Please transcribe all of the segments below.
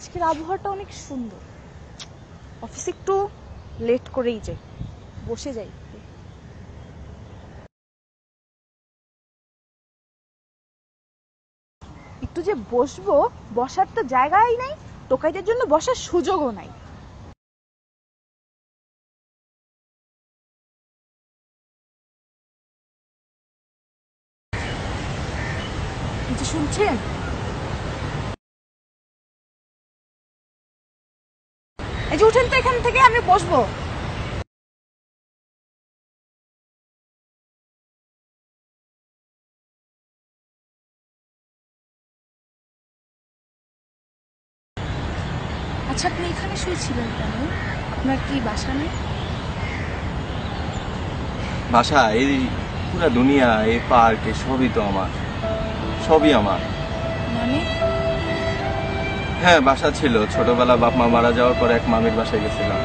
আজকের আবহাওয়াটা অনেক সুন্দর। অফিসে একটু লেট করেই যাই, বসে যাই। একটু যে বসবো, বসার তো জায়গাই নাই, টোকাইদের জন্য বসার সুযোগও নাই। কিছু শুনছেন? এই যে উঠেন তো এখান থেকে, আমি বসবো। আচ্ছা, আপনি এখানে শুয়েছিলেন কেন? আপনার কি বাসা নেই? বাসা এই পুরা দুনিয়া, এই পার্ক, সবই তো আমার, সবই আমার। মানে? হ্যাঁ, বাসা ছিল। ছোটবেলা বাপ মা মারা যাওয়ার পর এক মামির বাসায় গেছিলাম,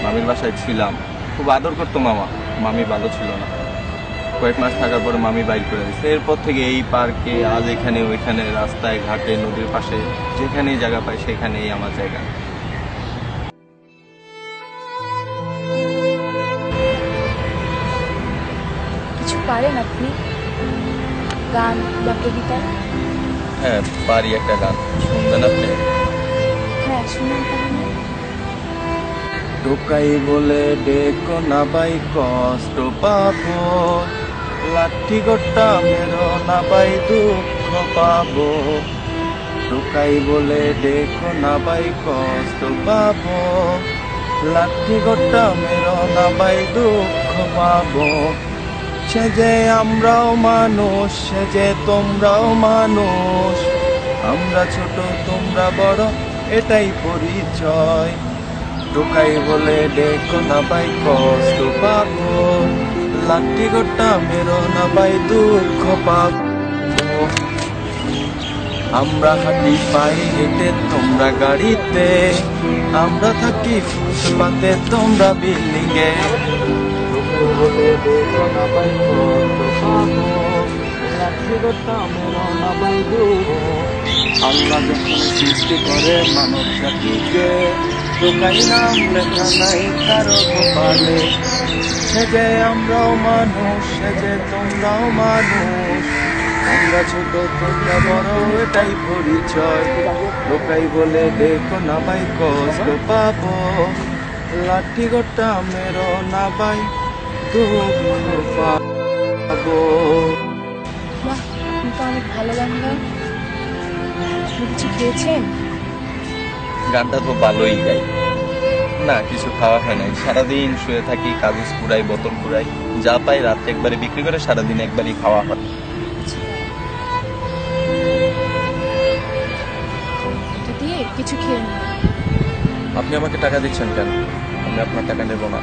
মামির বাসায় ছিলাম। খুব আদর করতো মামা। মামি ভালো ছিল না, কয়েক মাস থাকার পরে মামি বাইর করে দিচ্ছে। এরপর থেকে এই পার্কে, আজ এখানে ওইখানে, রাস্তায় ঘাটে, নদীর পাশে, যেখানেই জায়গা পাই সেখানেই আমার জায়গা। কিছু পারেন আপনি? গান বা কবিতা? হ্যাঁ, পারি একটা গান। শুনবেন আপনি? হ্যাঁ, শুনুন তাহলে। টোকাই বলে ডেকো না বাই, কষ্ট পাবো। লাঠি গোটা মেরো না বাই, দুঃখ পাবো। টোকাই বলে ডেকো না বাই, কষ্ট পাবো। লাঠি গোটা মেরো না বাই, দুঃখ পাবো। সে যে আমরাও মানুষ, সে যে তোমরাও মানুষ। আমরা ছোট তোমরা বড়, এটাই পরিচয়। টোকাই বলে ডেকো না বাই, কষ্ট পাবো। লাঠি গোটা মেরো না বাই, দুঃখ পাবো। আমরা হাঁটি পাই হেঁটে, তোমরা গাড়িতে। আমরা থাকি ফুটপাতে, তোমরা বিল্ডিং এ। টোকাই বলে ডেকো না বাই, কষ্ট পাবো। লাঠি গোটা মেরো না বাই, দুঃখ। আল্লাহ যখন সৃষ্টি করে মানব জাতিকে, টোকাই নাম লেখা নাই কারো কপালে। সে যে আমরাও মানুষ, সে যে তোমরাও মানুষ। আমরা ছোট তোমরা বড়, এটাই পরিচয়। টোকাই বলে দেখো না ভাই, কষ্ট পাবো। লাঠি গোটা মেরো না ভাই, দুঃখ পাবো। বাহ, আপনি তো অনেক ভালো গান গান। আপনি কিছু খেয়েছেন? গানটা তো ভালোই গাই। না, কিছু খাওয়া হয় নাই। সারাদিন শুয়ে থাকি, কাগজ কুড়াই, বোতল কুড়াই, যা পাই রাত্রে একবারে বিক্রি করে সারাদিন একবারই খাওয়া হয়। এটা দিয়ে কিছু খেয়ে নিন। আপনি আমাকে টাকা দিচ্ছেন কেন? আমি আপনার টাকা নেব না।